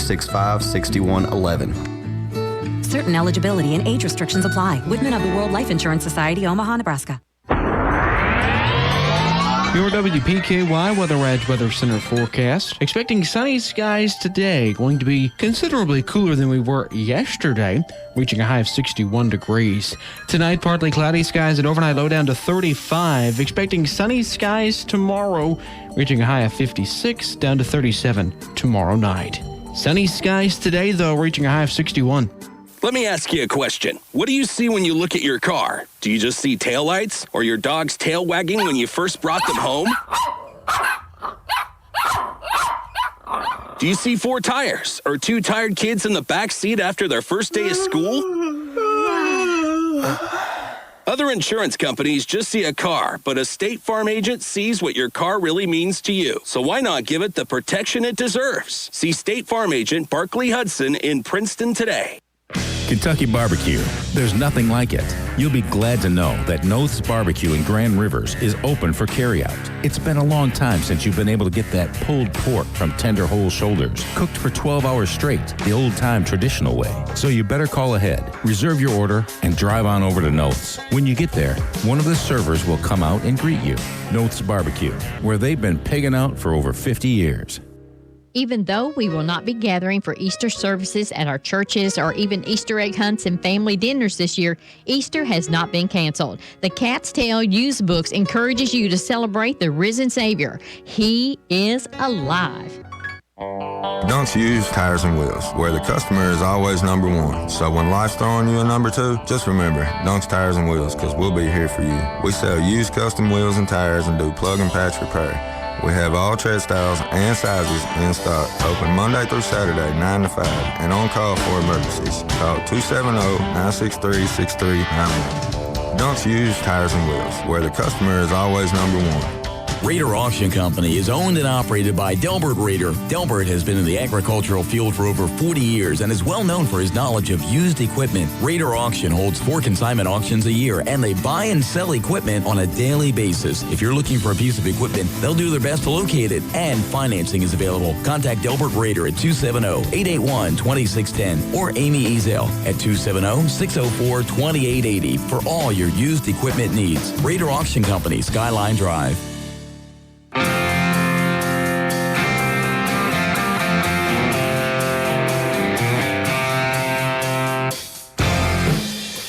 888-465-6111. Certain eligibility and age restrictions apply. Woodmen of the World Life Insurance Society, Omaha, Nebraska. Your WPKY Weather Edge Weather Center forecast. Expecting sunny skies today. Going to be considerably cooler than we were yesterday, reaching a high of 61 degrees. Tonight, partly cloudy skies and overnight low down to 35. Expecting sunny skies tomorrow, reaching a high of 56 down to 37 tomorrow night. Sunny skies today, though, reaching a high of 61. Let me ask you a question. What do you see when you look at your car? Do you just see taillights or your dog's tail wagging when you first brought them home? Do you see 4 tires or 2 tired kids in the back seat after their first day of school? Other insurance companies just see a car, but a State Farm agent sees what your car really means to you. So why not give it the protection it deserves? See State Farm agent Barkley Hudson in Princeton today. Kentucky barbecue. There's nothing like it. You'll be glad to know that Noth's Barbecue in Grand Rivers is open for carryout. It's been a long time since you've been able to get that pulled pork from tender whole shoulders, cooked for 12 hours straight, the old-time traditional way. So you better call ahead, reserve your order, and drive on over to Noth's. When you get there, one of the servers will come out and greet you. Noth's Barbecue, where they've been pigging out for over 50 years. Even though we will not be gathering for Easter services at our churches or even Easter egg hunts and family dinners this year, Easter has not been canceled. The Cat's Tail Used Books encourages you to celebrate the risen Savior. He is alive. Don't use tires and wheels, where the customer is always number one. So when life's throwing you a number 2, just remember, Dunk's Tires and Wheels, because we'll be here for you. We sell used custom wheels and tires and do plug and patch repair. We have all tread styles and sizes in stock. Open Monday through Saturday, 9 to 5, and on call for emergencies. Call 270-963-6391. Don't use tires and wheels, where the customer is always number one. Raider Auction Company is owned and operated by Delbert Raider. Delbert has been in the agricultural field for over 40 years and is well known for his knowledge of used equipment. Raider Auction holds 4 consignment auctions a year, and they buy and sell equipment on a daily basis. If you're looking for a piece of equipment, they'll do their best to locate it, and financing is available. Contact Delbert Raider at 270-881-2610 or Amy Ezel at 270-604-2880 for all your used equipment needs. Raider Auction Company, Skyline Drive.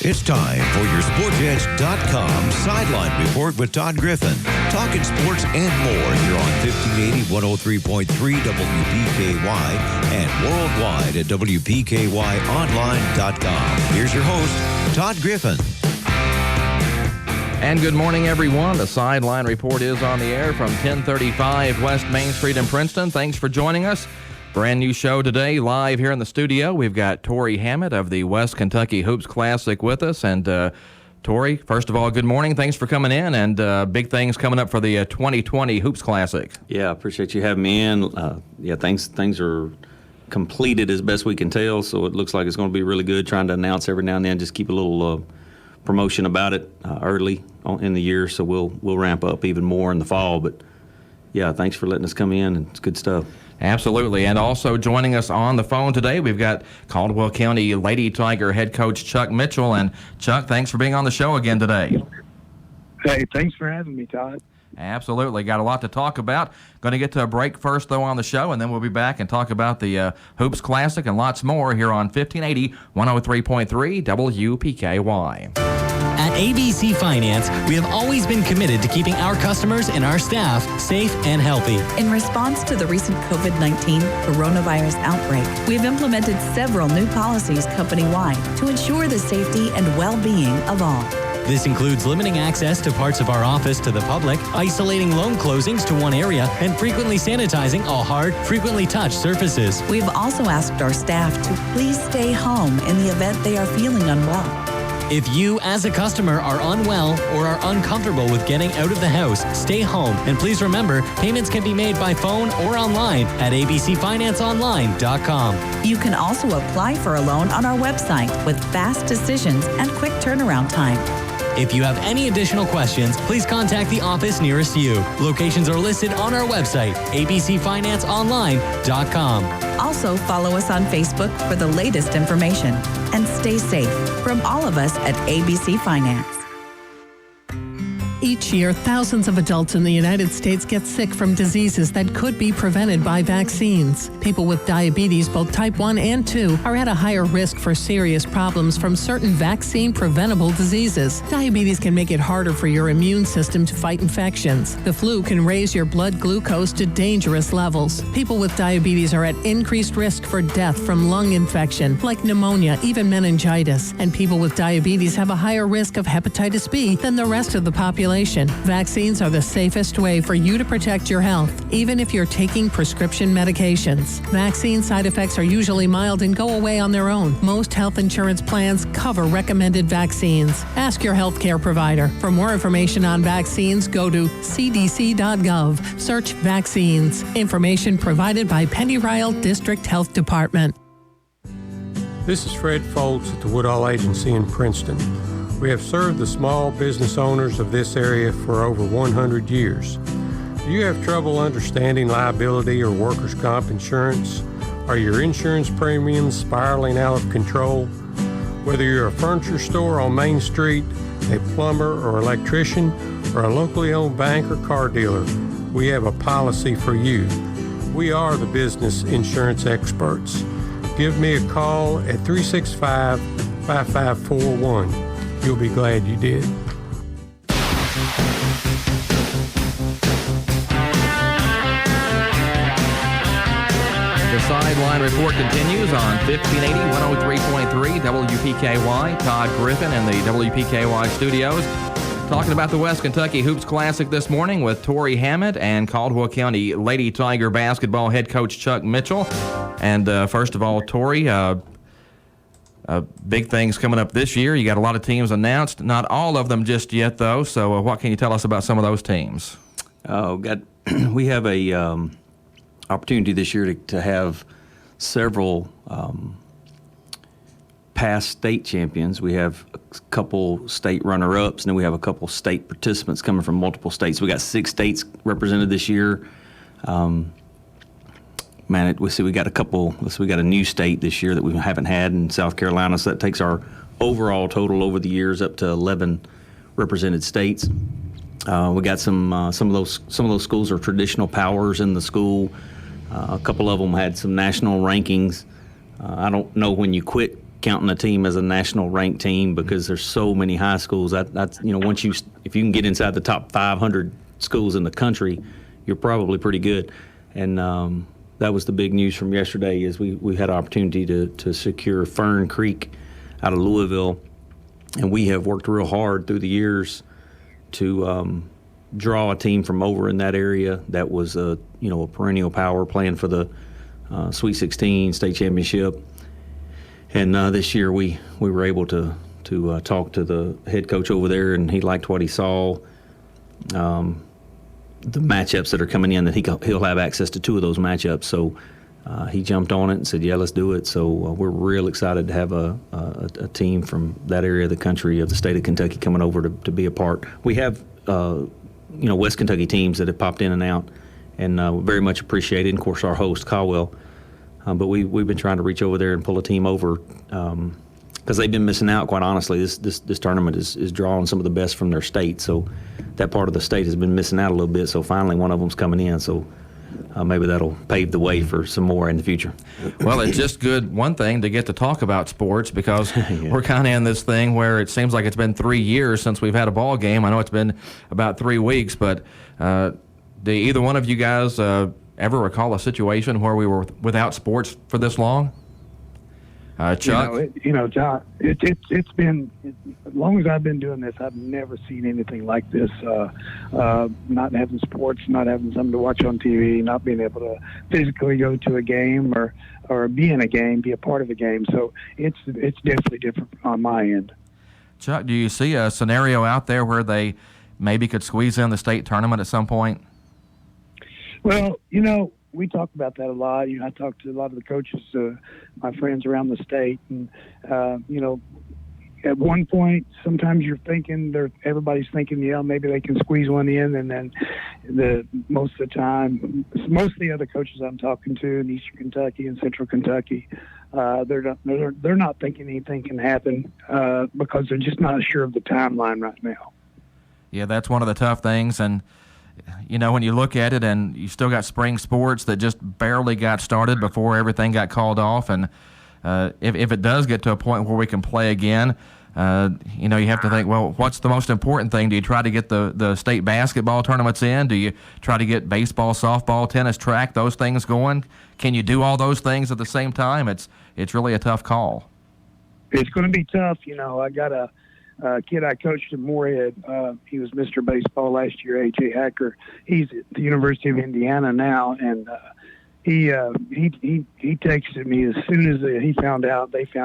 It's time for your SportsEdge.com Sideline Report with Todd Griffin. Talking sports and more here on 1580, 103.3 WPKY and worldwide at WPKYonline.com. Here's your host, Todd Griffin. And good morning, everyone. The Sideline Report is on the air from 1035 West Main Street in Princeton. Thanks for joining us. Brand new show today, live here in the studio. We've got Tori Hammett of the West Kentucky Hoops Classic with us. And Tori, first of all, good morning. Thanks for coming in, and big things coming up for the 2020 Hoops Classic. Yeah, I appreciate you having me in. Things are completed as best we can tell, so it looks like it's going to be really good. Trying to announce every now and then, just keep a little promotion about it early in the year, so we'll ramp up even more in the fall. But yeah, thanks for letting us come in, and it's good stuff. Absolutely. And also joining us on the phone today, we've got Caldwell County Lady Tiger head coach Chuck Mitchell. And Chuck, thanks for being on the show again today. Hey, thanks for having me, Todd. Absolutely. Got a lot to talk about. Going to get to a break first, though, on the show, and then we'll be back and talk about the Hoops Classic and lots more here on 1580, 103.3 WPKY. At ABC Finance, we have always been committed to keeping our customers and our staff safe and healthy. In response to the recent COVID-19 coronavirus outbreak, we have implemented several new policies company-wide to ensure the safety and well-being of all. This includes limiting access to parts of our office to the public, isolating loan closings to one area, and frequently sanitizing all hard, frequently touched surfaces. We have also asked our staff to please stay home in the event they are feeling unwell. If you, as a customer, are unwell or are uncomfortable with getting out of the house, stay home. And please remember, payments can be made by phone or online at abcfinanceonline.com. You can also apply for a loan on our website with fast decisions and quick turnaround time. If you have any additional questions, please contact the office nearest you. Locations are listed on our website, abcfinanceonline.com. Also, follow us on Facebook for the latest information. And stay safe from all of us at ABC Finance. Each year, thousands of adults in the United States get sick from diseases that could be prevented by vaccines. People with diabetes, both type 1 and 2, are at a higher risk for serious problems from certain vaccine-preventable diseases. Diabetes can make it harder for your immune system to fight infections. The flu can raise your blood glucose to dangerous levels. People with diabetes are at increased risk for death from lung infection, like pneumonia, even meningitis. And people with diabetes have a higher risk of hepatitis B than the rest of the population. Vaccines are the safest way for you to protect your health, even if you're taking prescription medications. Vaccine side effects are usually mild and go away on their own. Most health insurance plans cover recommended vaccines. Ask your healthcare provider. For more information on vaccines, go to cdc.gov. Search vaccines. Information provided by Penny Ryle District Health Department. This is Fred Foltz at the Woodall Agency in Princeton. We have served the small business owners of this area for over 100 years. Do you have trouble understanding liability or workers' comp insurance? Are your insurance premiums spiraling out of control? Whether you're a furniture store on Main Street, a plumber or electrician, or a locally owned bank or car dealer, we have a policy for you. We are the business insurance experts. Give me a call at 365-5541. You'll be glad you did. The Sideline Report continues on 1580, 103.3 WPKY. Todd Griffin in the WPKY studios. Talking about the West Kentucky Hoops Classic this morning with Tori Hammett and Caldwell County Lady Tiger basketball head coach Chuck Mitchell. And first of all, Tori, big things coming up this year. You got a lot of teams announced. Not all of them just yet, though. So what can you tell us about some of those teams? We have a opportunity this year to have several past state champions. We have a couple state runner-ups, and then we have a couple state participants coming from multiple states. We got 6 states represented this year. We got a new state this year that we haven't had in South Carolina, so that takes our overall total over the years up to 11 represented states. We got some of those schools are traditional powers in the school. A couple of them had some national rankings. I don't know when you quit counting a team as a national ranked team because there's so many high schools. That's if you can get inside the top 500 schools in the country, you're probably pretty good. And that was the big news from yesterday is we had an opportunity to secure Fern Creek out of Louisville, and we have worked real hard through the years to draw a team from over in that area that was a perennial power playing for the Sweet 16 state championship. And this year we were able to talk to the head coach over there, and he liked what he saw. The matchups that are coming in, that he'll have access to 2 of those matchups. So he jumped on it and said, yeah, let's do it. So we're real excited to have a team from that area of the country, of the state of Kentucky, coming over to be a part. We have, West Kentucky teams that have popped in and out, and very much appreciated. And of course, our host, Caldwell. But we've been trying to reach over there and pull a team over because they've been missing out, quite honestly. This tournament is drawing some of the best from their state. So that part of the state has been missing out a little bit. So finally one of them's coming in. So maybe that'll pave the way for some more in the future. Well, it's just good, one thing, to get to talk about sports because we're kind of in this thing where it seems like it's been 3 years since we've had a ball game. I know it's been about 3 weeks, but do either one of you guys ever recall a situation where we were without sports for this long? Chuck? John, it's been, as long as I've been doing this, I've never seen anything like this. Not having sports, not having something to watch on TV, not being able to physically go to a game or be in a game, be a part of a game. So it's definitely different on my end. Chuck, do you see a scenario out there where they maybe could squeeze in the state tournament at some point? Well, we talk about that a lot. I talk to a lot of the coaches, my friends around the state, and at one point, sometimes you're thinking everybody's thinking, yeah, maybe they can squeeze one in, and then most of the time, most of the other coaches I'm talking to in Eastern Kentucky and Central Kentucky, they're not thinking anything can happen because they're just not sure of the timeline right now. Yeah, that's one of the tough things, and when you look at it, and you still got spring sports that just barely got started before everything got called off, and if it does get to a point where we can play again, you have to think, well, what's the most important thing? Do you try to get the state basketball tournaments in? Do you try to get baseball, softball, tennis, track, those things going? Can you do all those things at the same time? It's really a tough call. It's going to be tough. I got a kid I coached at Moorhead. He was Mr. Baseball last year, A.J. Hacker. He's at the University of Indiana now, and he texted me as soon as they found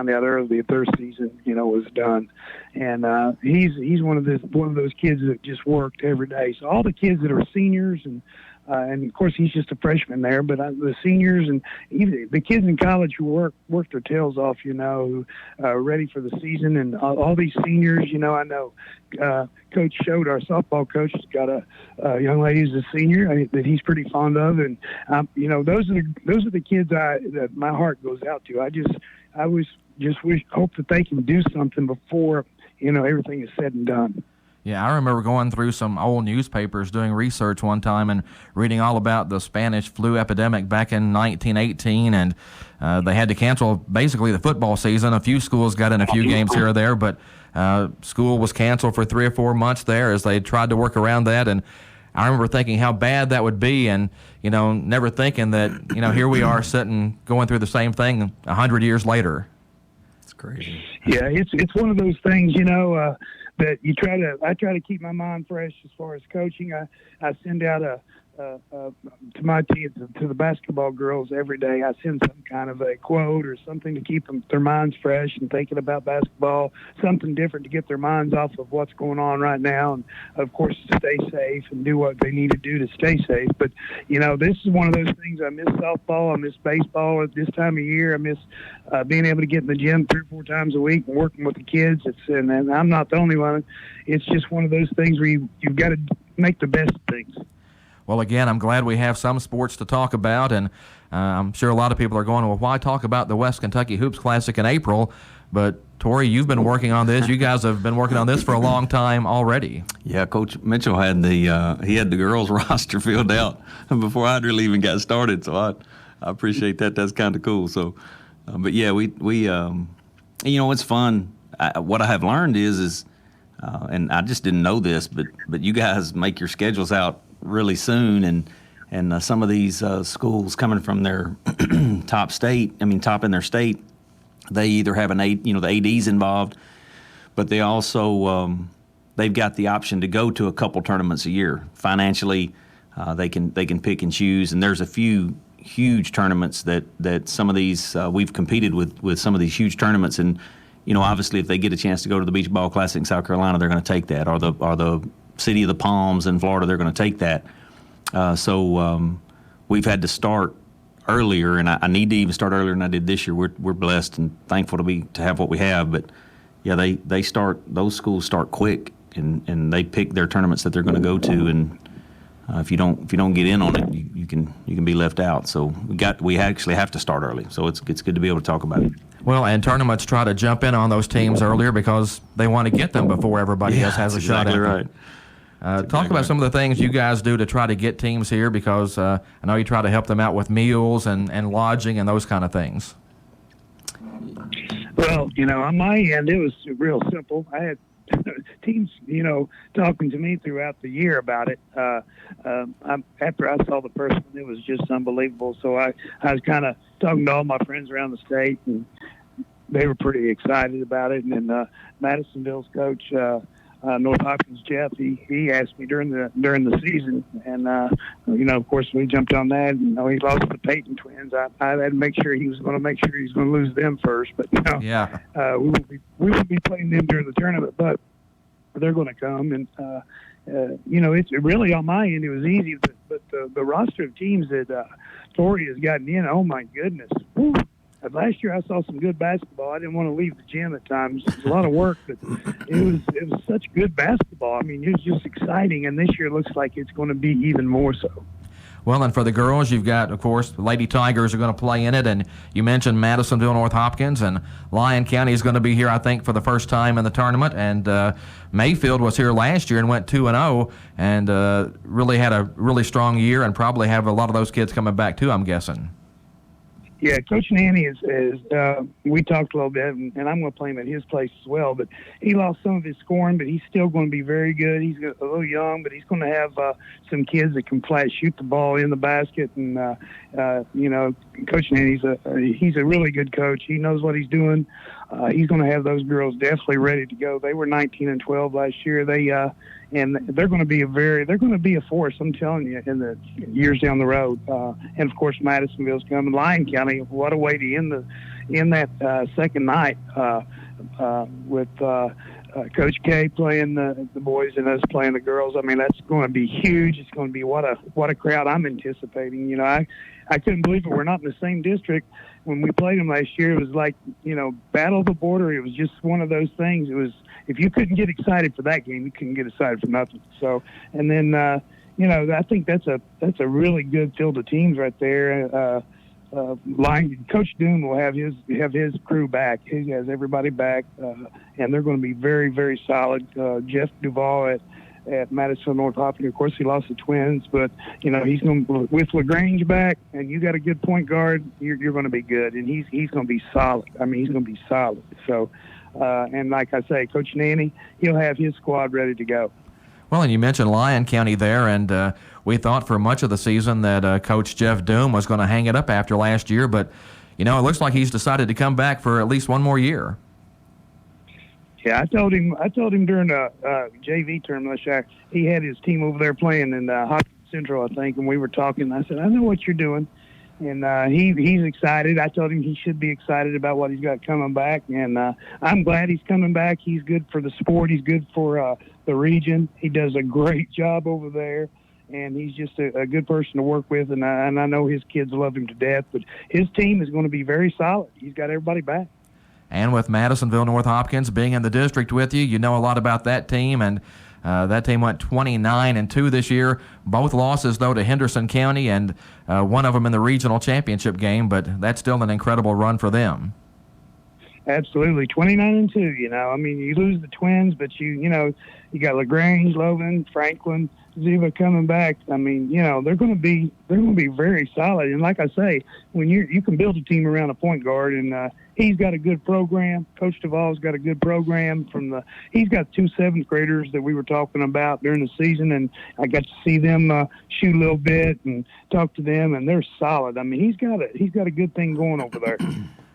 out early that their season, was done. And he's one of those kids that just worked every day. So all the kids that are seniors and of course he's just a freshman there, but the seniors and even the kids in college who work their tails off, who are ready for the season, and all these seniors, I know Coach Schode, our softball coach, has got a young lady who's a senior that he's pretty fond of, and those are the kids that my heart goes out to. I hope that they can do something before everything is said and done. Yeah, I remember going through some old newspapers doing research one time and reading all about the Spanish flu epidemic back in 1918, and they had to cancel basically the football season. A few schools got in a few games here or there, but school was canceled for 3 or 4 months there as they tried to work around that. And I remember thinking how bad that would be, and never thinking that here we are sitting going through the same thing 100 years later. It's crazy. Yeah, it's one of those things, that I try to keep my mind fresh as far as coaching. I send out to my team, to the basketball girls every day. I send some kind of a quote or something to keep their minds fresh and thinking about basketball, something different to get their minds off of what's going on right now, and of course to stay safe and do what they need to do to stay safe. But this is one of those things. I miss softball, I miss baseball at this time of year. I miss being able to get in the gym 3 or 4 times a week and working with the kids. And I'm not the only one. It's just one of those things where you've got to make the best of things. Well, again, I'm glad we have some sports to talk about, and I'm sure a lot of people are going, well, why talk about the West Kentucky Hoops Classic in April? But, Tori, you've been working on this. You guys have been working on this for a long time already. Yeah, Coach Mitchell had the girls' roster filled out before I'd really even got started, so I appreciate that. That's kind of cool. So, but, yeah, we it's fun. What I have learned is and I just didn't know this, but you guys make your schedules out really soon, and some of these schools coming from their top in their state, they either have the ADs involved, but they also they've got the option to go to a couple tournaments a year. Financially, they can pick and choose, and there's a few huge tournaments that some of these we've competed with some of these huge tournaments, and obviously if they get a chance to go to the Beach Ball Classic in South Carolina, they're going to take that, or the City of the Palms in Florida, they're going to take that. So we've had to start earlier, and I need to even start earlier than I did this year. We're blessed and thankful to have what we have. But yeah, those schools start quick, and they pick their tournaments that they're going to go to, and if you don't get in on it, you can be left out. So we actually have to start early. So it's good to be able to talk about it. Well, and tournaments try to jump in on those teams earlier because they want to get them before everybody else has a shot at them. Right. Talk about some of the things you guys do to try to get teams here, because I know you try to help them out with meals and lodging and those kind of things. Well, on my end, it was real simple. I had teams, talking to me throughout the year about it. After I saw the first one, it was just unbelievable. So I was kind of talking to all my friends around the state, and they were pretty excited about it. And then Madisonville's coach, North Hopkins Jeff, he asked me during the season, and of course we jumped on that. And he lost the Peyton twins. I had to make sure he was going to lose them first. But yeah, we won't be playing them during the tournament, but they're going to come. And it's really on my end. It was easy, but the roster of teams that Tori has gotten in, oh my goodness. Woo. last year I saw some good basketball. I didn't want to leave the gym at times. It was a lot of work, but it was such good basketball. I mean, it was just exciting, and this year it looks like it's going to be even more so. Well, and for the girls, you've got, of course, the Lady Tigers are going to play in it, and you mentioned Madisonville North Hopkins, and Lyon County is going to be here, I think, for the first time in the tournament, and Mayfield was here last year and went 2-0, and really had a really strong year, and probably have a lot of those kids coming back too, I'm guessing. Yeah, Coach Nanny is we talked a little bit, and I'm going to play him at his place as well, but he lost some of his scoring, but he's still going to be very good. He's a little young, but he's going to have some kids that can shoot the ball in the basket, and, Coach Nanny's he's a really good coach. He knows what he's doing. He's going to have those girls definitely ready to go. They were 19-12 last year. And they're going to be a force, I'm telling you, in the years down the road. And of course, Madisonville's coming. Lyon County, what a way to end that second night with Coach K playing the boys and us playing the girls. I mean, that's going to be huge. It's going to be what a crowd I'm anticipating. You know, I couldn't believe it. We're not in the same district. When we played them last year, it was like, battle of the border. It was just one of those things. It was, if you couldn't get excited for that game, you couldn't get excited for nothing. So, and then, I think that's a really good field of teams right there. Coach Doom will have his crew back. He has everybody back, and they're going to be very, very solid. Jeff Duvall at Madison North Hopkins, of course, he lost the twins, but he's going to, with LaGrange back, and you got a good point guard, you're going to be good, and he's going to be solid. I mean, he's going to be solid. So, and like I say, Coach Nanny, he'll have his squad ready to go. Well, and you mentioned Lyon County there, and we thought for much of the season that Coach Jeff Doom was going to hang it up after last year, but it looks like he's decided to come back for at least one more year. Yeah, I told him during the JV tournament last year, he had his team over there playing in Hopkins Central, I think, and we were talking. I said, I know what you're doing. And he's excited. I told him he should be excited about what he's got coming back. And I'm glad he's coming back. He's good for the sport. He's good for the region. He does a great job over there. And he's just a good person to work with. And I know his kids love him to death. But his team is going to be very solid. He's got everybody back. And with Madisonville North Hopkins being in the district with you, you know a lot about that team. And that team went 29-2 this year. Both losses, though, to Henderson County, and one of them in the regional championship game, but that's still an incredible run for them. Absolutely, 29-2. I mean, you lose the twins, but you got LaGrange, Logan, Franklin, Ziva coming back. I mean, they're going to be very solid. And like I say, when you can build a team around a point guard, and he's got a good program. Coach Duvall's got a good program. He's got 2 7th graders that we were talking about during the season, and I got to see them shoot a little bit and talk to them, and they're solid. I mean, he's got a good thing going over there.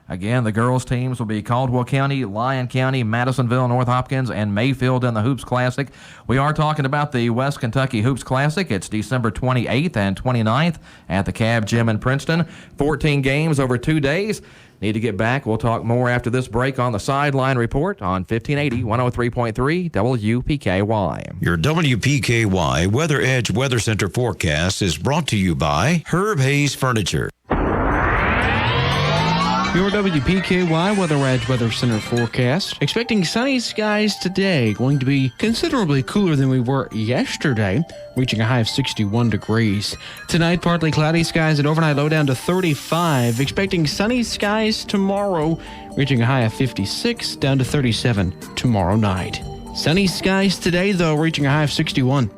Again, the girls' teams will be Caldwell County, Lyon County, Madisonville, North Hopkins, and Mayfield in the Hoops Classic. We are talking about the West Kentucky Hoops Classic. It's December 28th and 29th at the Cab Gym in Princeton. 14 games over 2 days. Need to get back. We'll talk more after this break on the Sideline Report on 1580 103.3 WPKY. Your WPKY Weather Edge Weather Center forecast is brought to you by Herb Hayes Furniture. Your WPKY Weather Edge Weather Center forecast. Expecting sunny skies today. Going to be considerably cooler than we were yesterday, reaching a high of 61 degrees. Tonight, partly cloudy skies and overnight low down to 35. Expecting sunny skies tomorrow, reaching a high of 56, down to 37 tomorrow night. Sunny skies today, though, reaching a high of 61.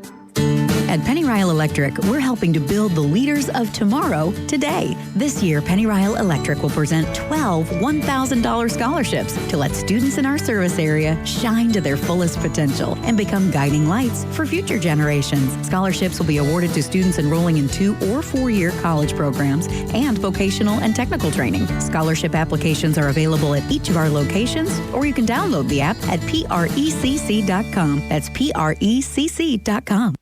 At Penny Ryle Electric, we're helping to build the leaders of tomorrow today. This year, Penny Ryle Electric will present 12 $1,000 scholarships to let students in our service area shine to their fullest potential and become guiding lights for future generations. Scholarships will be awarded to students enrolling in 2 or 4-year college programs and vocational and technical training. Scholarship applications are available at each of our locations, or you can download the app at precc.com. That's precc.com.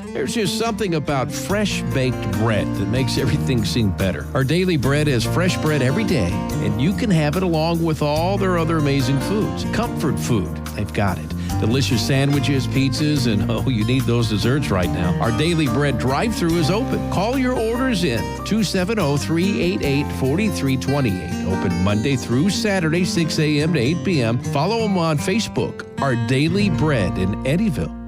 There's just something about fresh baked bread that makes everything seem better. Our daily bread is fresh bread every day, and you can have it along with all their other amazing foods. Comfort food, they've got it. Delicious sandwiches, pizzas, and you need those desserts right now. Our Daily Bread drive-thru is open. Call your orders in 270-388-4328. Open Monday through Saturday, 6 a.m. to 8 p.m. Follow them on Facebook. Our Daily Bread in Eddyville.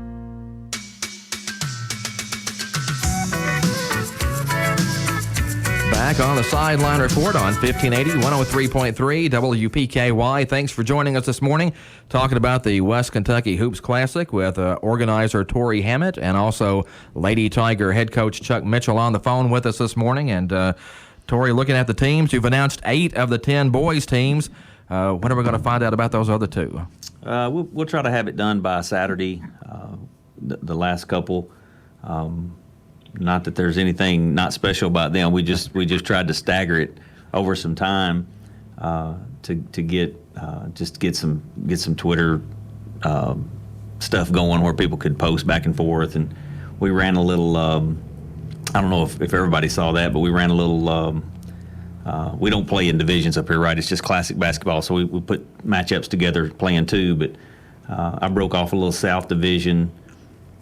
Back on the Sideline Report on 1580, 103.3 WPKY. Thanks for joining us this morning, talking about the West Kentucky Hoops Classic with organizer Tori Hammett and also Lady Tiger head coach Chuck Mitchell on the phone with us this morning. And Tori, looking at the teams, you've announced 8 of the 10 boys teams. When are we going to find out about those other 2? We'll try to have it done by Saturday, the last couple. Not that there's anything not special about them. We just tried to stagger it over some time to get some Twitter stuff going where people could post back and forth. And we ran a little. I don't know if everybody saw that, but we ran a little. We don't play in divisions up here, right? It's just classic basketball. So we put matchups together playing 2. But I broke off a little South Division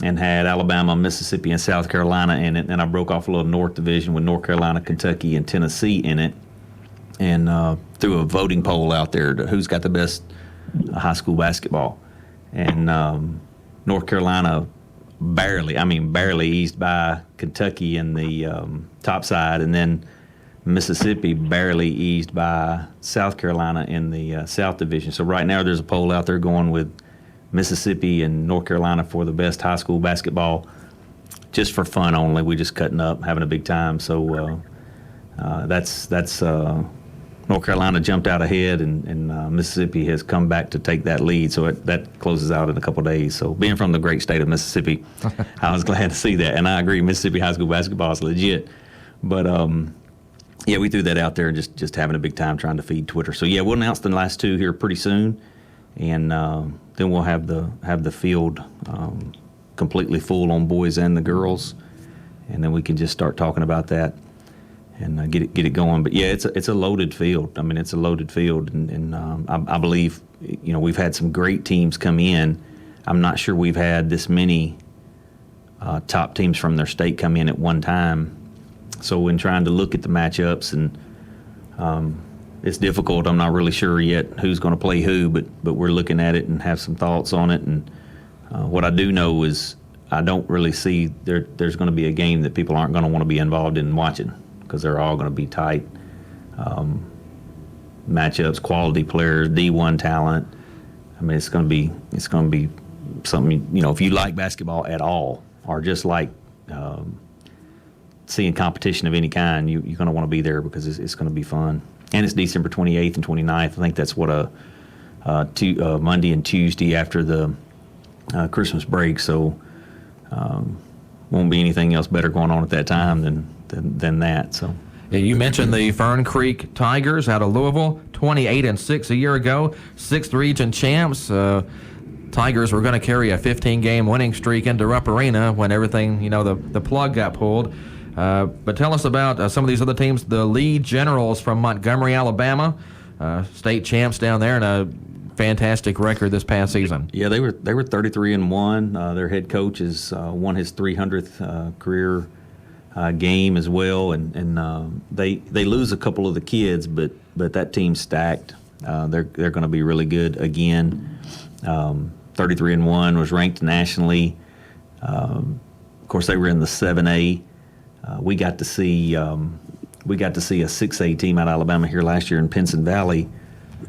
and had Alabama, Mississippi, and South Carolina in it. And I broke off a little North Division with North Carolina, Kentucky, and Tennessee in it. And threw a voting poll out there to who's got the best high school basketball. And North Carolina barely eased by Kentucky in the top side. And then Mississippi barely eased by South Carolina in the South Division. So right now there's a poll out there going with Mississippi and North Carolina for the best high school basketball, just for fun only. We just cutting up, having a big time. So that's North Carolina jumped out ahead, and Mississippi has come back to take that lead. So that closes out in a couple of days. So being from the great state of Mississippi, I was glad to see that. And I agree, Mississippi high school basketball is legit. But yeah, we threw that out there and just having a big time trying to feed Twitter. So yeah, we'll announce the last 2 here pretty soon, and then we'll have the field completely full on boys and the girls, and then we can just start talking about that and get it going. But yeah, it's a loaded field. I mean, it's a loaded field, and I believe we've had some great teams come in. I'm not sure we've had this many top teams from their state come in at one time. So when trying to look at the matchups, and it's difficult. I'm not really sure yet who's going to play who, but we're looking at it and have some thoughts on it. And what I do know is I don't really see there's going to be a game that people aren't going to want to be involved in watching, because they're all going to be tight matchups, quality players, D1 talent. I mean, it's going to be something. If you like basketball at all, or just like seeing competition of any kind, you're going to want to be there, because it's going to be fun. And it's December 28th and 29th. I think that's what Monday and Tuesday after the Christmas break. So won't be anything else better going on at that time than that. So. Yeah, you mentioned the Fern Creek Tigers out of Louisville, 28-6 a year ago, 6th region champs. Tigers were going to carry a 15-game winning streak into Rupp Arena when everything, the plug got pulled. But tell us about some of these other teams. The Lee Generals from Montgomery, Alabama, state champs down there, and a fantastic record this past season. Yeah, they were 33-1. Their head coach has won his 300th career game as well, and they lose a couple of the kids, but that team's stacked. They're going to be really good again. 33-1, was ranked nationally. Of course, they were in the 7A. We got to see a 6A team out of Alabama here last year in Pinson Valley,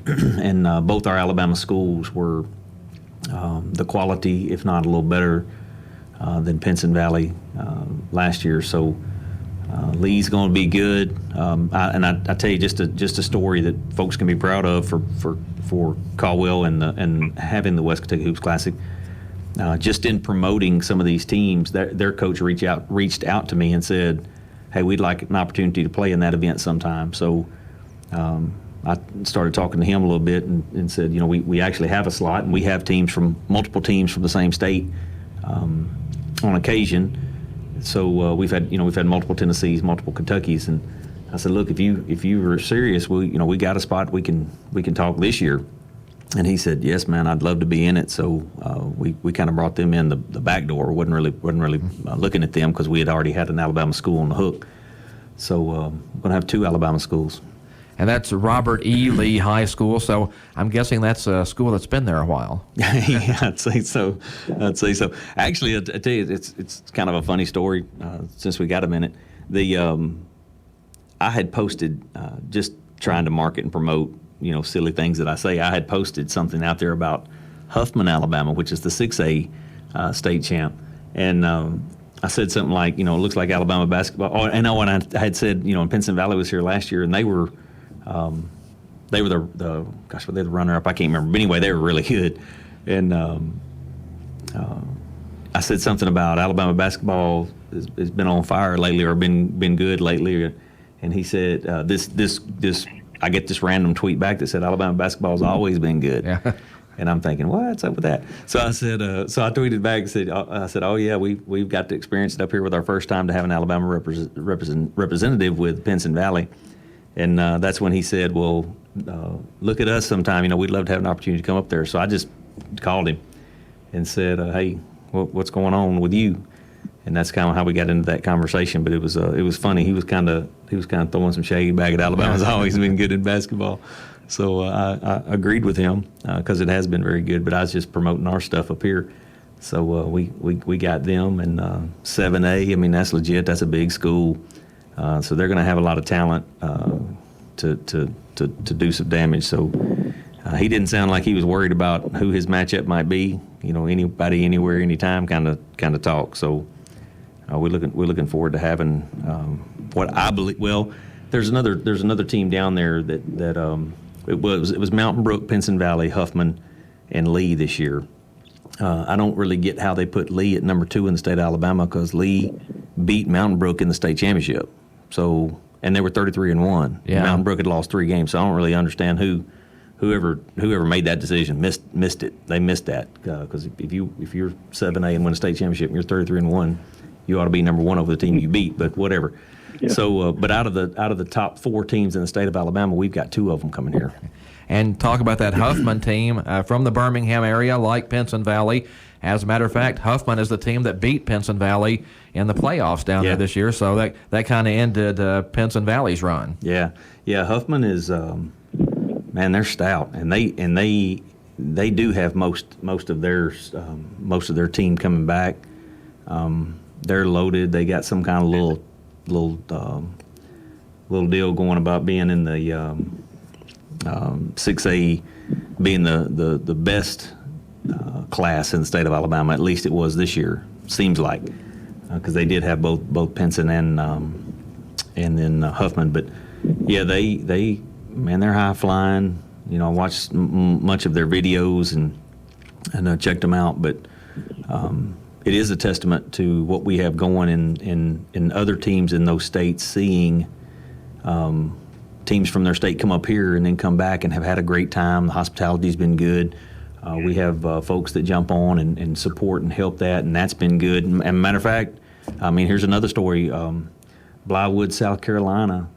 and both our Alabama schools were the quality, if not a little better, than Pinson Valley last year. So Lee's going to be good, I tell you just a story that folks can be proud of for Caldwell and having the West Kentucky Hoops Classic. Just in promoting some of these teams, their coach reached out to me and said, "Hey, we'd like an opportunity to play in that event sometime." So I started talking to him a little bit and said, we actually have a slot, and we have multiple teams from the same state on occasion. So we've had multiple Tennessees, multiple Kentuckys, and I said, look, if you were serious, we got a spot we can talk this year. And he said, "Yes, man, I'd love to be in it." So we kind of brought them in the back door. wasn't really looking at them because we had already had an Alabama school on the hook. So we're going to have 2 Alabama schools. And that's Robert E. Lee High School. So I'm guessing that's a school that's been there a while. Yeah, I'd say so. Actually, I tell you, it's kind of a funny story since we got a minute. I had posted just trying to market and promote, silly things that I say. I had posted something out there about Huffman, Alabama, which is the 6A state champ, and I said something like, it looks like Alabama basketball. Oh, and I had said, Pinson Valley was here last year, and they were the runner-up. I can't remember. But anyway, they were really good. And I said something about Alabama basketball has been on fire lately, or been good lately. And he said, this I get this random tweet back that said Alabama basketball has always been good. Yeah. And I'm thinking, what's up with that? So I said, so I tweeted back and said, oh yeah, we've got to experience it up here with our first time to have an Alabama representative with Pinson Valley. And that's when he said, well, look at us sometime. We'd love to have an opportunity to come up there. So I just called him and said, hey, what's going on with you? And that's kind of how we got into that conversation. But it was funny. He was kind of throwing some shade back at Alabama's always been good in basketball. So I agreed with him because it has been very good. But I was just promoting our stuff up here. So we got them, and 7A. I mean, that's legit. That's a big school. So they're going to have a lot of talent to do some damage. So he didn't sound like he was worried about who his matchup might be. Anybody, anywhere, anytime, kind of talk. So we're looking forward to having what I believe. Well, there's another team down there that it was Mountain Brook, Pinson Valley, Huffman, and Lee this year. I don't really get how they put Lee at number 2 in the state of Alabama, because Lee beat Mountain Brook in the state championship. So, and they were 33-1. Yeah. Mountain Brook had lost 3 games. So I don't really understand whoever made that decision missed it. They missed that, because if you're 7A and win a state championship and you're 33-1, you ought to be number 1 over the team you beat. But whatever. Yeah. So, but out of the top 4 teams in the state of Alabama, we've got 2 of them coming here. And talk about that Huffman team from the Birmingham area, like Pinson Valley. As a matter of fact, Huffman is the team that beat Pinson Valley in the playoffs down there this year. So that kind of ended Pinson Valley's run. Yeah. Huffman is, man, they're stout, and they do have most of their team coming back. They're loaded. They got some kind of little deal going about being in the 6A, being the best class in the state of Alabama. At least it was this year, seems like, because they did have both Pinson and then Huffman. But yeah, they're high flying. I watched much of their videos and checked them out. But it is a testament to what we have going in other teams in those states, seeing teams from their state come up here and then come back and have had a great time. The hospitality's been good. We have folks that jump on and support and help that, and that's been good. And matter of fact, I mean, here's another story. Blywood, South Carolina,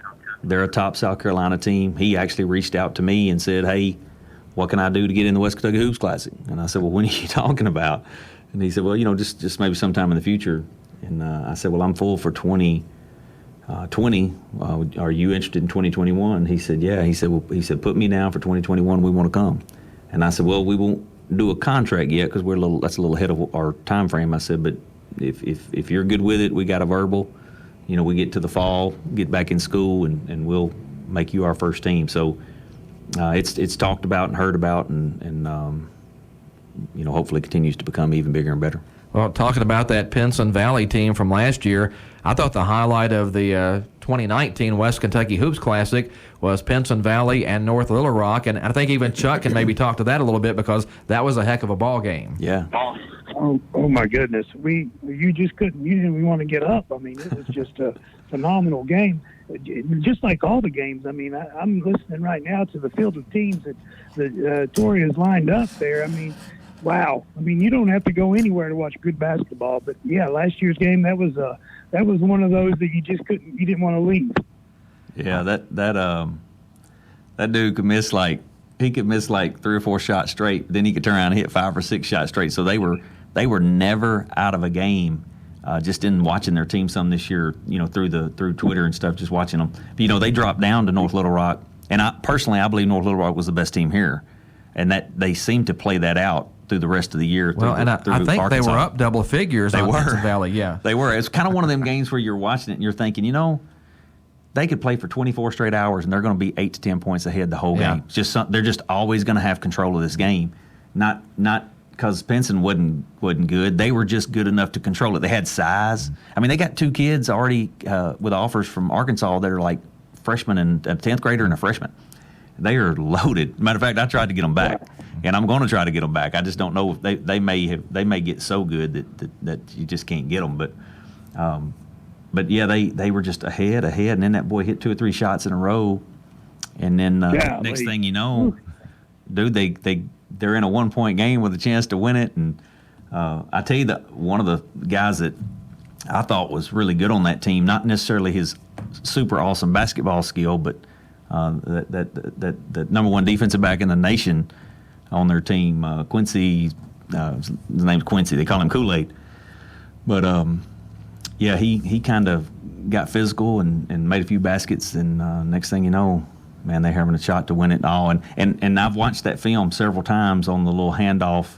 they're a top South Carolina team. He actually reached out to me and said, hey, what can I do to get in the West Kentucky Hoops Classic? And I said, well, when are you talking about? And he said, well, just maybe sometime in the future. And I said, well, I'm full for 2020. Are you interested in 2021? He said, yeah. He said, put me down for 2021. We want to come. And I said, well, we won't do a contract yet because that's a little ahead of our time frame. I said, but if you're good with it, we got a verbal. We get to the fall, get back in school, and we'll make you our first team. So it's talked about and heard about, and hopefully continues to become even bigger and better. Well, talking about that Pinson Valley team from last year, I thought the highlight of the 2019 West Kentucky Hoops Classic was Pinson Valley and North Little Rock, and I think even Chuck can maybe talk to that a little bit, because that was a heck of a ball game. Yeah. Oh my goodness, you just couldn't. You didn't even want to get up. I mean, it was just a phenomenal game. Just like all the games. I mean, I'm listening right now to the field of teams that Tori has lined up there. I mean, wow. I mean, you don't have to go anywhere to watch good basketball. But yeah, last year's game, that was one of those that you didn't want to leave. Yeah, that dude could miss like miss like 3 or 4 shots straight. Then he could turn around and hit 5 or 6 shots straight. So they were never out of a game. Just in watching their team some this year, through Twitter and stuff, just watching them. They dropped down to North Little Rock, and I believe North Little Rock was the best team here, and that they seemed to play that out through the rest of the year. I think Arkansas. they were up double figures on Benson Valley. Yeah, they were. It's kind of one of them games where you're watching it and you're thinking, they could play for 24 straight hours and they're going to be 8 to 10 points ahead the whole game. It's just they're just always going to have control of this game, not because Pinson wasn't good. They were just good enough to control it. They had size. I mean, they got 2 kids already with offers from Arkansas that are like freshmen and a 10th grader and a freshman. They are loaded. Matter of fact, I tried to get them back, and I'm going to try to get them back. I just don't know if they may get so good that you just can't get them. But yeah, they were just ahead, and then that boy hit 2 or 3 shots in a row, and then next thing you know, dude, they're in a 1-point game with a chance to win it. And I tell you that one of the guys that I thought was really good on that team, not necessarily his super awesome basketball skill, but that number 1 defensive back in the nation on their team, Quincy. His name's Quincy. They call him Kool-Aid. But yeah, he kind of got physical and made a few baskets, and next thing you know, man, they're having a shot to win it all. And I've watched that film several times on the little handoff,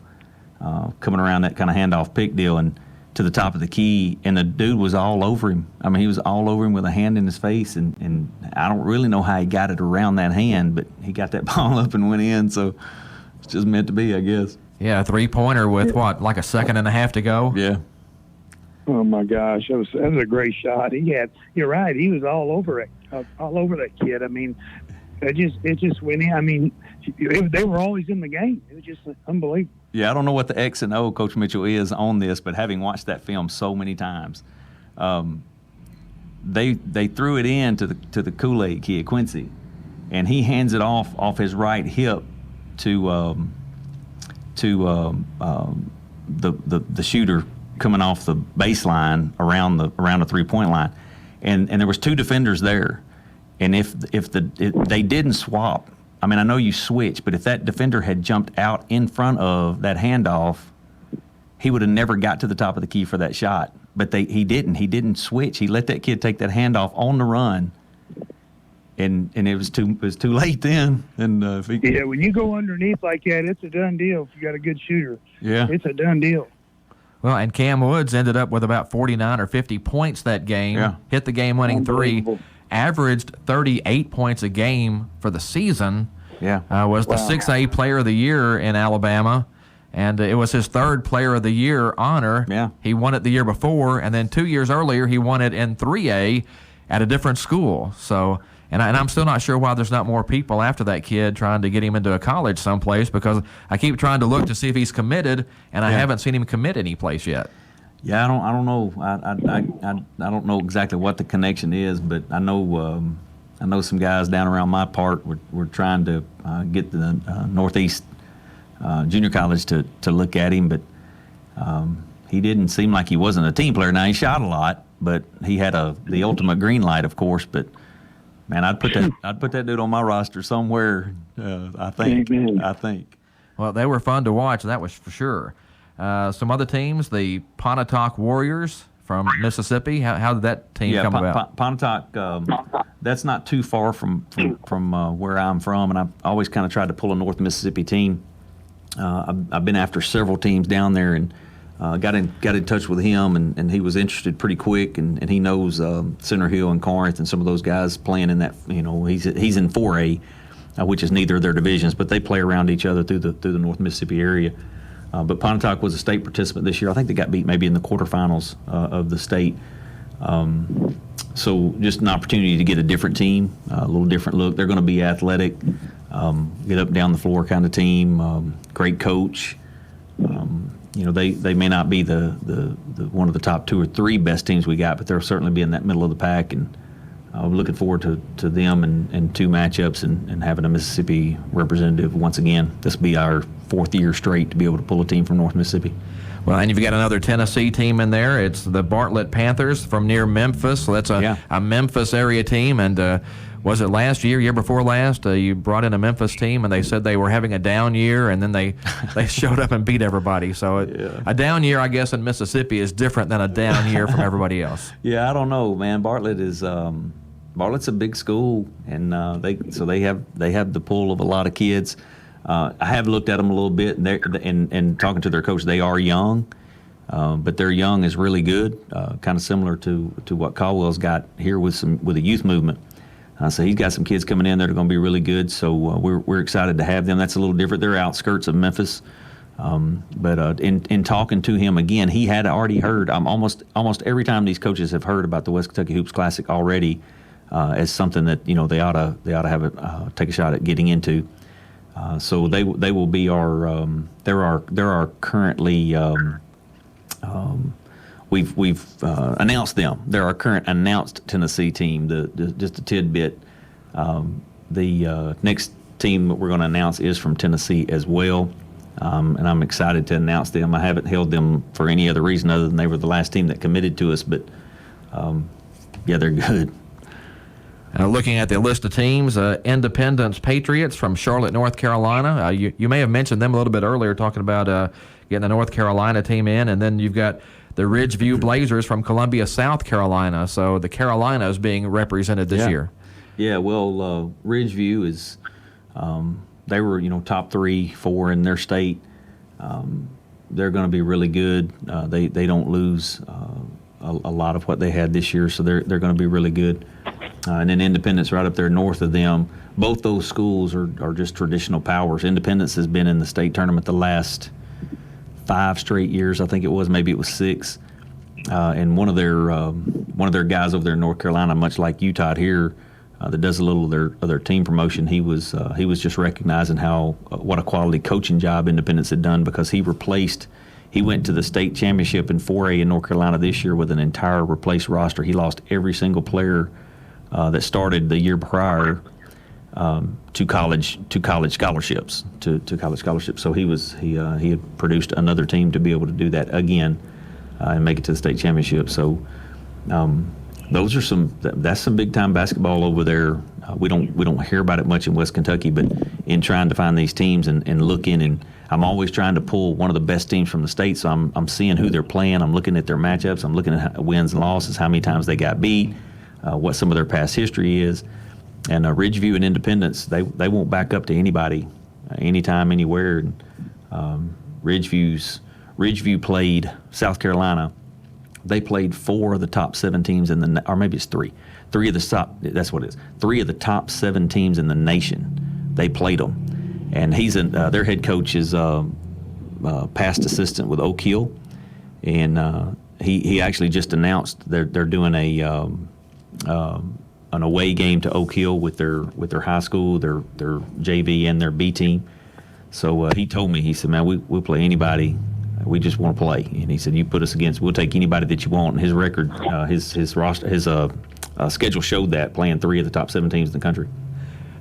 coming around that kind of handoff pick deal and to the top of the key, and the dude was all over him. I mean, he was all over him with a hand in his face, and I don't really know how he got it around that hand, but he got that ball up and went in, so it's just meant to be, I guess. Yeah, a 3-pointer with like a second and a half to go? Yeah. Oh my gosh, that was a great shot. You're right. He was all over it, all over that kid. I mean, it just went in. I mean, they were always in the game. It was just unbelievable. Yeah, I don't know what the X and O, Coach Mitchell, is on this, but having watched that film so many times, they threw it in to the Kool-Aid kid, Quincy, and he hands it off his right hip to the shooter coming off the baseline around the 3-point line, and there was 2 defenders there, and if they didn't swap. I mean, I know you switch, but if that defender had jumped out in front of that handoff, he would have never got to the top of the key for that shot. But he didn't. He didn't switch. He let that kid take that handoff on the run, and it was too late then. And when you go underneath like that, it's a done deal. If you got a good shooter, it's a done deal. Well, and Cam Woods ended up with about 49 or 50 points that game. Hit the game-winning 3. Averaged 38 points a game for the season. Was the 6A Player of the Year in Alabama, and it was his 3rd Player of the Year honor. He won it the year before, and then 2 years earlier he won it in 3A at a different school. So, and I'm still not sure why there's not more people after that kid trying to get him into a college someplace, because I keep trying to look to see if he's committed, and I haven't seen him commit any place yet. Yeah, I don't know. I don't know exactly what the connection is, but I know some guys down around my part were trying to get the Northeast Junior College to look at him, but he didn't seem like he wasn't a team player. Now he shot a lot, but he had the ultimate green light, of course. But man, I'd put that dude on my roster somewhere. I think. Well, they were fun to watch, that was for sure. Some other teams, the Pontotoc Warriors from Mississippi. How did that team come about? Pontotoc, that's not too far from where I'm from, and I've always kind of tried to pull a North Mississippi team. I've been after several teams down there, and got in touch with him, and he was interested pretty quick, and he knows Center Hill and Corinth and some of those guys playing in that. He's in 4A, which is neither of their divisions, but they play around each other through the North Mississippi area. But Pontotoc was a state participant this year. I think they got beat maybe in the quarterfinals of the state. So just an opportunity to get a different team, a little different look. They're going to be athletic, get up and down the floor kind of team, great coach. They may not be the one of the top 2 or 3 best teams we got, but they'll certainly be in that middle of the pack. And I'm looking forward to them and 2 matchups and having a Mississippi representative once again. This will be our 4th year straight to be able to pull a team from North Mississippi. Well, and you've got another Tennessee team in there. It's the Bartlett Panthers from near Memphis. So that's a Memphis area team. And was it last year before last? You brought in a Memphis team, and they said they were having a down year, and then they showed up and beat everybody. So a down year, I guess, in Mississippi is different than a down year from everybody else. Yeah, I don't know, man. Bartlett's a big school, and they have the pull of a lot of kids. I have looked at them a little bit, and talking to their coach, they are young. But their young is really good, kind of similar to what Caldwell's got here with the youth movement. So he's got some kids coming in that are going to be really good. So we're excited to have them. That's a little different. They're outskirts of Memphis. But in talking to him again, he had already heard. Almost every time these coaches have heard about the West Kentucky Hoops Classic already as something that they ought to have take a shot at getting into. So they will be our. There are currently. We've announced them. They're our current announced Tennessee team. Just a tidbit. The next team that we're going to announce is from Tennessee as well, and I'm excited to announce them. I haven't held them for any other reason other than they were the last team that committed to us. But yeah, they're good. Looking at the list of teams, Independence Patriots from Charlotte, North Carolina. You may have mentioned them a little bit earlier, talking about getting the North Carolina team in, and then you've got the Ridgeview Blazers from Columbia, South Carolina. So the Carolinas being represented this year. Yeah, well, Ridgeview is they were top 3-4 in their state. They're going to be really good. They don't lose a lot of what they had this year, so they're going to be really good. And then Independence right up there north of them. Both those schools are just traditional powers. Independence has been in the state tournament the last 5 straight years, I think it was. Maybe it was 6. And one of their guys over there in North Carolina, much like you, Todd, here, that does a little of their team promotion. He was just recognizing what a quality coaching job Independence had done, because he went to the state championship in 4A in North Carolina this year with an entire replaced roster. He lost every single player that started the year prior to college scholarships. So he had produced another team to be able to do that again and make it to the state championship. So those are that's some big time basketball over there. We don't hear about it much in West Kentucky, but in trying to find these teams and looking, and I'm always trying to pull one of the best teams from the state. So I'm seeing who they're playing. I'm looking at their matchups. I'm looking at wins and losses, how many times they got beat, what some of their past history is. And Ridgeview and Independence, they won't back up to anybody, anytime, anywhere. Ridgeview played South Carolina. They played 4 of the top 7 teams or maybe it's 3. 3 of the top. That's what it is. 3 of the top 7 teams in the nation. They played them, and their head coach is past assistant with Oak Hill, and he actually just announced they're doing an away game to Oak Hill with their high school, their JV and their B team. So he told me, he said, man, we'll play anybody. We just want to play. And he said, you put us against, we'll take anybody that you want. And his record, his roster, his schedule showed that, playing 3 of the top 7 teams in the country.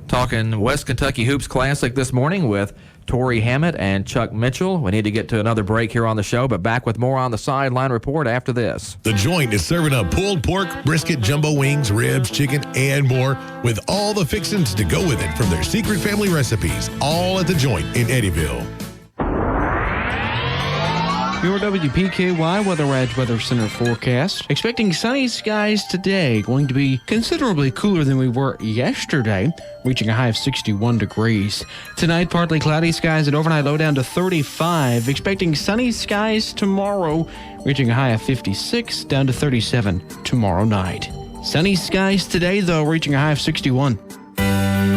Talking West Kentucky Hoops Classic this morning with Tori Hammett and Chuck Mitchell. We need to get to another break here on the show, but back with more on the Sideline Report after this. The Joint is serving up pulled pork, brisket, jumbo wings, ribs, chicken, and more, with all the fixings to go with it from their secret family recipes, all at The Joint in Eddyville. Your WPKY Weather Center forecast. Expecting sunny skies today. Going to be considerably cooler than we were yesterday, reaching a high of 61 degrees. Tonight, partly cloudy skies at overnight low down to 35. Expecting sunny skies tomorrow, reaching a high of 56 down to 37 tomorrow night. Sunny skies today, though, reaching a high of 61.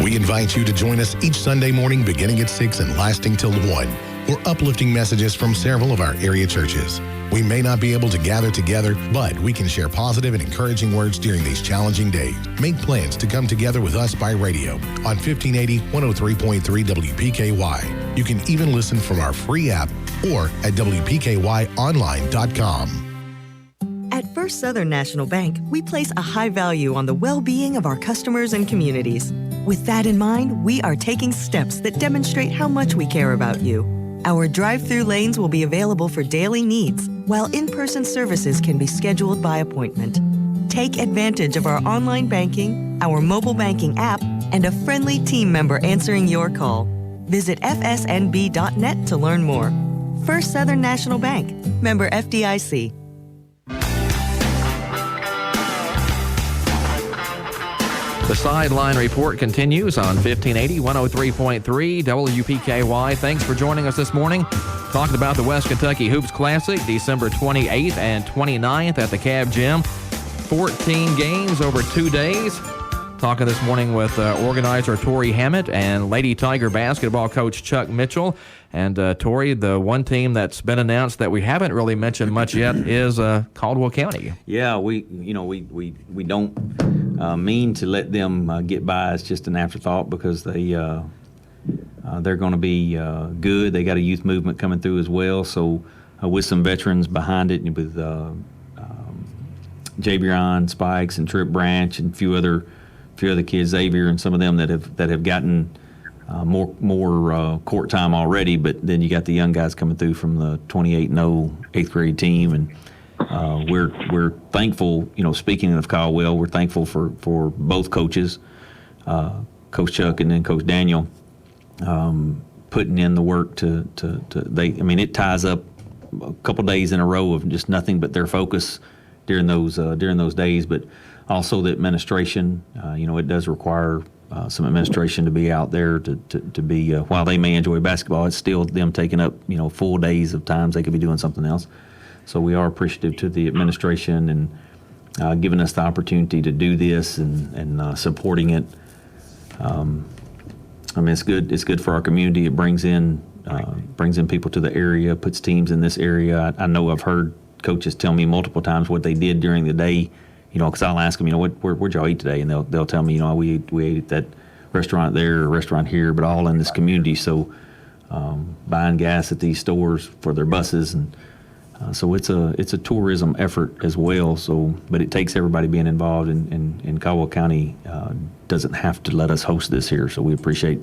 We invite you to join us each Sunday morning beginning at 6 and lasting till 1. For uplifting messages from several of our area churches. We may not be able to gather together, but we can share positive and encouraging words during these challenging days. Make plans to come together with us by radio on 1580 103.3 WPKY. You can even listen from our free app or at WPKYonline.com. At First Southern National Bank, we place a high value on the well-being of our customers and communities. With that in mind, we are taking steps that demonstrate how much we care about you. Our drive-through lanes will be available for daily needs, while in-person services can be scheduled by appointment. Take advantage of our online banking, our mobile banking app, and a friendly team member answering your call. Visit fsnb.net to learn more. First Southern National Bank, member FDIC. The Sideline Report continues on 1580, 103.3 WPKY. Thanks for joining us this morning. Talking about the West Kentucky Hoops Classic, December 28th and 29th at the Cab Gym. 14 games over 2 days. Talking this morning with organizer Tori Hammett and Lady Tiger basketball coach Chuck Mitchell. And Tori, the one team that's been announced that we haven't really mentioned much yet is Caldwell County. Yeah, we don't mean to let them get by as just an afterthought because they're going to be good. They got a youth movement coming through as well. So with some veterans behind it, with Javion Spikes and Trip Branch and a few other kids, Xavier and some of them that have gotten more court time already. But then you got the young guys coming through from the 28-0 eighth grade team, and we're thankful. Speaking of Caldwell, we're thankful for both coaches, Coach Chuck and then Coach Daniel, putting in the work to it ties up a couple days in a row of just nothing but their focus during those days, but also the administration. It does require some administration to be out there to be while they may enjoy basketball, it's still them taking up full days of times they could be doing something else. So we are appreciative to the administration and giving us the opportunity to do this and supporting it. It's good. It's good for our community. It brings in people to the area, puts teams in this area. I know I've heard coaches tell me multiple times what they did during the day, because I'll ask them, where'd y'all eat today? And they'll tell me, we ate at that restaurant there, or restaurant here, but all in this community. So buying gas at these stores for their buses, and so it's a tourism effort as well. So, but it takes everybody being involved, and Caldwell County doesn't have to let us host this here. So we appreciate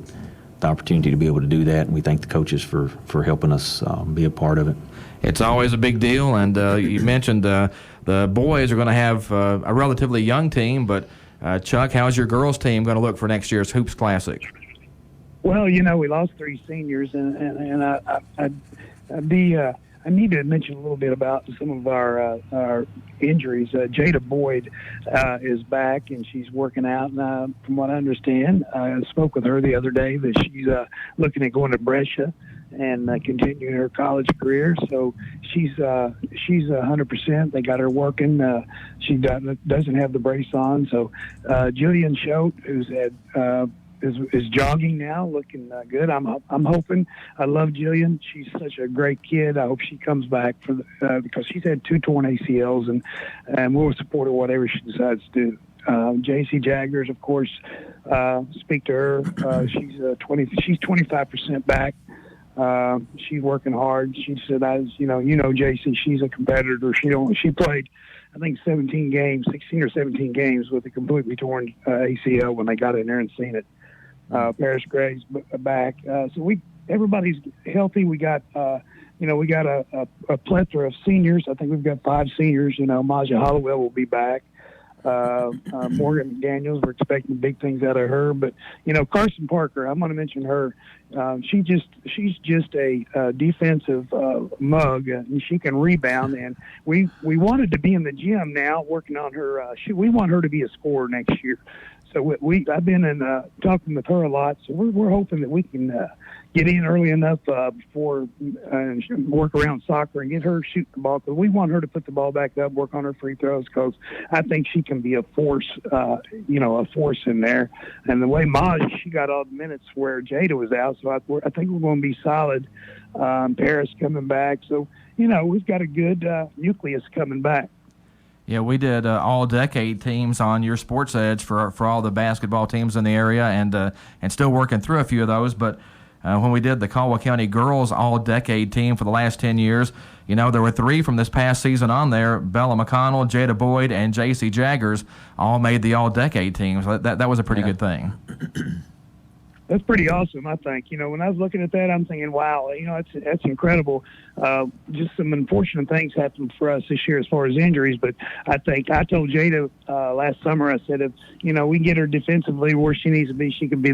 the opportunity to be able to do that, and we thank the coaches for helping us be a part of it. It's always a big deal, and you mentioned the boys are going to have a relatively young team, but Chuck, how's your girls' team going to look for next year's Hoops Classic? Well, we lost 3 seniors, and I need to mention a little bit about some of our injuries. Jada Boyd is back, and she's working out. From what I understand, I spoke with her the other day that she's looking at going to Brescia and continuing her college career. So she's 100%. They got her working. She doesn't have the brace on. So Jillian Schote, who's is jogging now, looking good. I'm hoping. I love Jillian. She's such a great kid. I hope she comes back because she's had 2 torn ACLs, and we'll support her whatever she decides to do. JC Jaggers, of course, speak to her. She's 25% back. She's working hard. She said, JC, she's a competitor. She played, I think, 16 or 17 games with a completely torn ACL when they got in there and seen it. Paris Gray's back. So everybody's healthy. We got, we got a plethora of seniors. I think we've got 5 seniors. Maja Hollowell will be back. Morgan McDaniels, we're expecting big things out of her. But, Carson Parker, I'm going to mention her. She's just a defensive mug, and she can rebound. And we wanted to be in the gym now working on her. We want her to be a scorer next year. So I've been talking with her a lot. So we're hoping that we can get in early enough before work around soccer and get her shooting the ball. Because we want her to put the ball back up, work on her free throws. Because I think she can be a force, a force in there. And the way Maj, she got all the minutes where Jada was out. So I think we're going to be solid. Paris coming back. So we've got a good nucleus coming back. Yeah, we did all-decade teams on your Sports Edge for all the basketball teams in the area, and still working through a few of those. But when we did the Caldwell County girls all-decade team for the last 10 years, there were 3 from this past season on there. Bella McConnell, Jada Boyd, and J.C. Jaggers all made the all-decade team. So that was a pretty good thing. That's pretty awesome, I think. When I was looking at that, I'm thinking, wow, that's incredible. Just some unfortunate things happened for us this year as far as injuries, but I told Jada last summer, I said, if, we get her defensively where she needs to be, she could be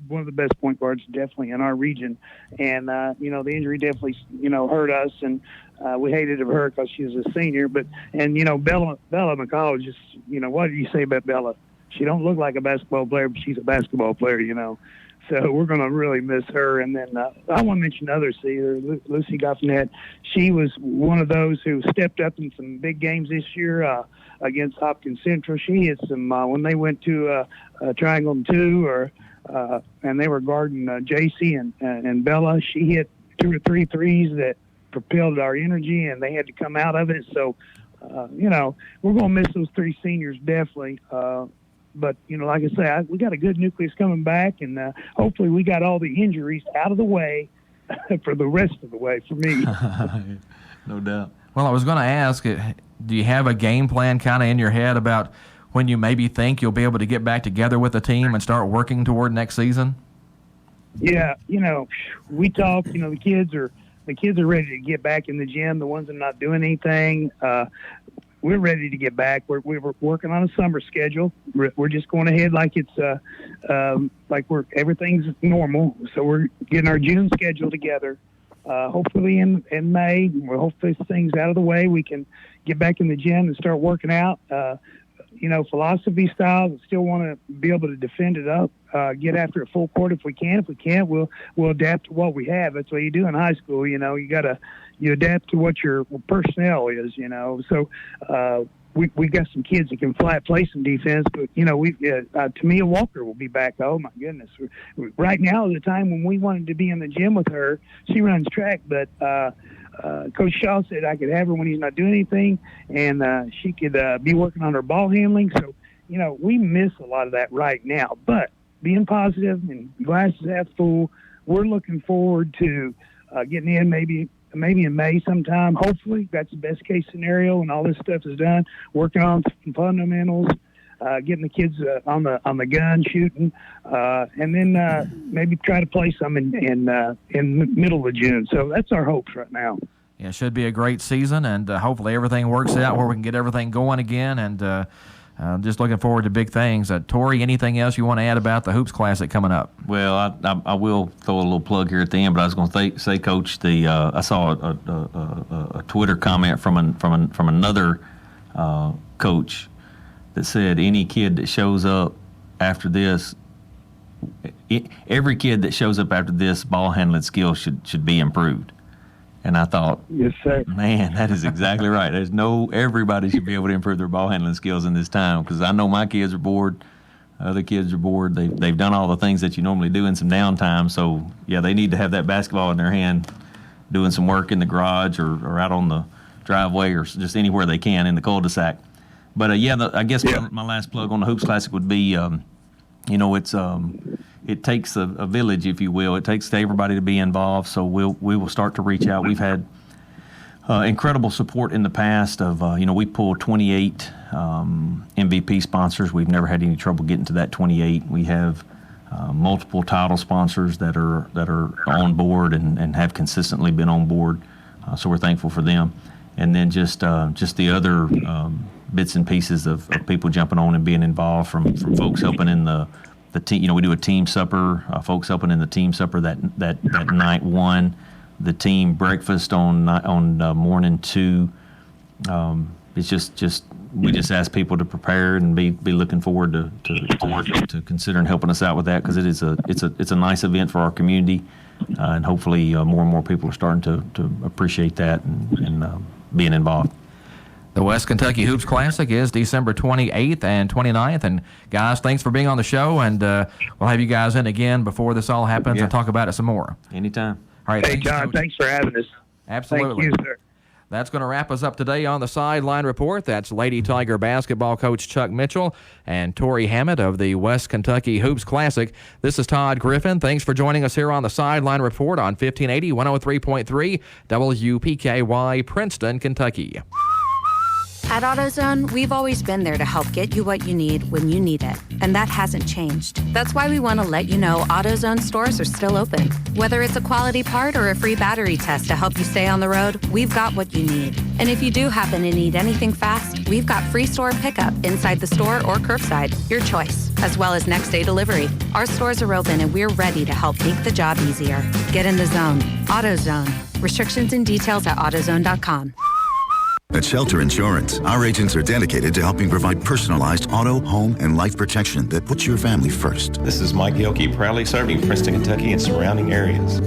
one of the best point guards definitely in our region. And, the injury definitely, hurt us, and we hated her because she was a senior. Bella McCall, just, what did you say about Bella? She don't look like a basketball player, but she's a basketball player, So we're going to really miss her. And then I want to mention others here. Lucy Goffnet, she was one of those who stepped up in some big games this year against Hopkins Central. She hit some when they went to Triangle 2 and they were guarding JC and Bella. She hit 2 or 3 threes that propelled our energy, and they had to come out of it. So, we're going to miss those 3 seniors definitely. But, like I say, we got a good nucleus coming back, and hopefully we got all the injuries out of the way for the rest of the way for me. No doubt. Well, I was going to ask, do you have a game plan kind of in your head about when you maybe think you'll be able to get back together with the team and start working toward next season? Yeah, we talk, the kids are ready to get back in the gym, the ones that are not doing anything. We're ready to get back. We're working on a summer schedule. We're just going ahead like it's everything's normal. So we're getting our June schedule together. Hopefully in May, we'll hopefully things out of the way. We can get back in the gym and start working out. Philosophy style. We still want to be able to defend it up, get after it full court if we can. If we can't, we'll adapt to what we have. That's what you do in high school. You adapt to what your personnel is. So we got some kids that can play some defense. But Tamia Walker will be back. Oh my goodness! Right now is the time when we wanted to be in the gym with her. She runs track, but Coach Shaw said I could have her when he's not doing anything, and she could be working on her ball handling. So, we miss a lot of that right now. But being positive and glasses half full, we're looking forward to getting in maybe in May sometime. Hopefully, that's the best case scenario, and all this stuff is done. Working on some fundamentals, getting the kids on the gun shooting, and then maybe try to play some in the middle of June. So that's our hopes right now. Yeah, it should be a great season, and hopefully everything works out where we can get everything going again. And just looking forward to big things. Tori, anything else you want to add about the Hoops Classic coming up? Well, I will throw a little plug here at the end, but I was going to say, Coach, I saw a Twitter comment from another coach that said any kid that shows up after this, every kid that shows up after this ball handling skills should be improved. And I thought, yes, sir. Man, that is exactly right. Everybody should be able to improve their ball handling skills in this time, because I know my kids are bored. Other kids are bored. They've done all the things that you normally do in some downtime. So, yeah, they need to have that basketball in their hand, doing some work in the garage or out on the driveway or just anywhere they can in the cul-de-sac. But, I guess my last plug on the Hoops Classic would be, it takes a village, if you will. It takes everybody to be involved, so we will start to reach out. We've had incredible support in the past of, we pulled 28 MVP sponsors. We've never had any trouble getting to that 28. We have multiple title sponsors that are on board and have consistently been on board, so we're thankful for them. And then just the other bits and pieces of people jumping on and being involved, from folks helping in the team. We do a team supper, folks helping in the team supper that night one, the team breakfast on morning 2. It's just we just ask people to prepare and be looking forward to considering helping us out with that, because it's a nice event for our community, and hopefully more and more people are starting to appreciate that and being involved. The West Kentucky Hoops Classic is December 28th and 29th. And, guys, thanks for being on the show. And we'll have you guys in again before this all happens and talk about it some more. Anytime. All right. Hey, Todd, thanks for having us. Absolutely. Thank you, sir. That's going to wrap us up today on the Sideline Report. That's Lady Tiger basketball coach Chuck Mitchell and Tori Hammett of the West Kentucky Hoops Classic. This is Todd Griffin. Thanks for joining us here on the Sideline Report on 1580 103.3 WPKY, Princeton, Kentucky. At AutoZone, we've always been there to help get you what you need when you need it, and that hasn't changed. That's why we want to let you know AutoZone stores are still open. Whether it's a quality part or a free battery test to help you stay on the road, we've got what you need. And if you do happen to need anything fast, we've got free store pickup inside the store or curbside, your choice, as well as next day delivery. Our stores are open and we're ready to help make the job easier. Get in the zone. AutoZone. Restrictions and details at AutoZone.com. At Shelter Insurance, our agents are dedicated to helping provide personalized auto, home, and life protection that puts your family first. This is Mike Gilkey, proudly serving Princeton, Kentucky and surrounding areas.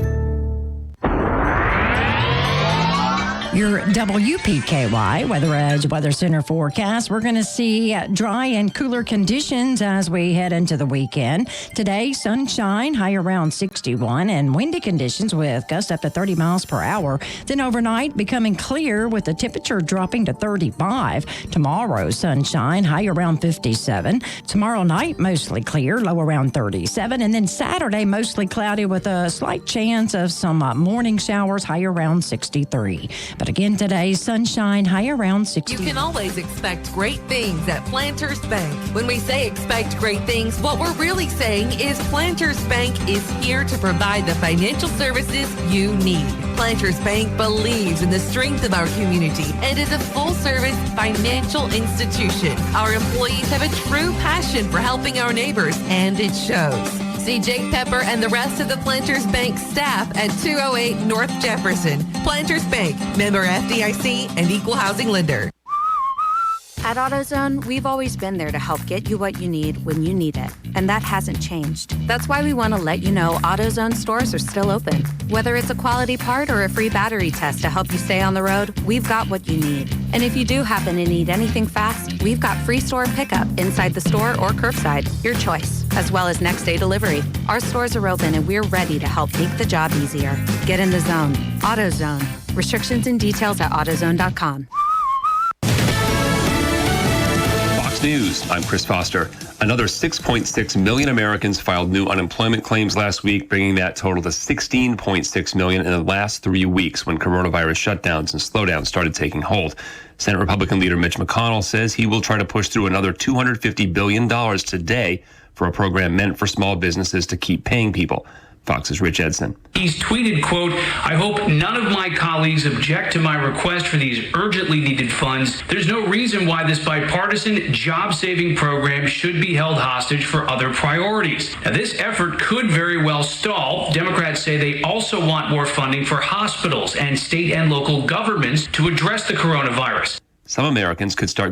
Your WPKY Weather Edge Weather Center forecast. We're going to see dry and cooler conditions as we head into the weekend. Today, sunshine, high around 61, and windy conditions with gusts up to 30 miles per hour. Then overnight, becoming clear with the temperature dropping to 35. Tomorrow, sunshine, high around 57. Tomorrow night, mostly clear, low around 37. And then Saturday, mostly cloudy with a slight chance of some morning showers, high around 63. But again today, sunshine, high around 60. You can always expect great things at Planters Bank. When we say expect great things, what we're really saying is Planters Bank is here to provide the financial services you need. Planters Bank believes in the strength of our community and is a full-service financial institution. Our employees have a true passion for helping our neighbors, and it shows. See Jake Pepper and the rest of the Planters Bank staff at 208 North Jefferson. Planters Bank, member FDIC and equal housing lender. At AutoZone, we've always been there to help get you what you need when you need it, and that hasn't changed. That's why we want to let you know AutoZone stores are still open. Whether it's a quality part or a free battery test to help you stay on the road, we've got what you need. And if you do happen to need anything fast, we've got free store pickup inside the store or curbside, your choice, as well as next day delivery. Our stores are open and we're ready to help make the job easier. Get in the zone. AutoZone. Restrictions and details at AutoZone.com. News. I'm Chris Foster. Another 6.6 million Americans filed new unemployment claims last week, bringing that total to 16.6 million in the last 3 weeks when coronavirus shutdowns and slowdowns started taking hold. Senate Republican leader Mitch McConnell says he will try to push through another $250 billion today for a program meant for small businesses to keep paying people. Fox's Rich Edson. He's tweeted, quote, "I hope none of my colleagues object to my request for these urgently needed funds. There's no reason why this bipartisan job-saving program should be held hostage for other priorities." Now, this effort could very well stall. Democrats say they also want more funding for hospitals and state and local governments to address the coronavirus. Some Americans could start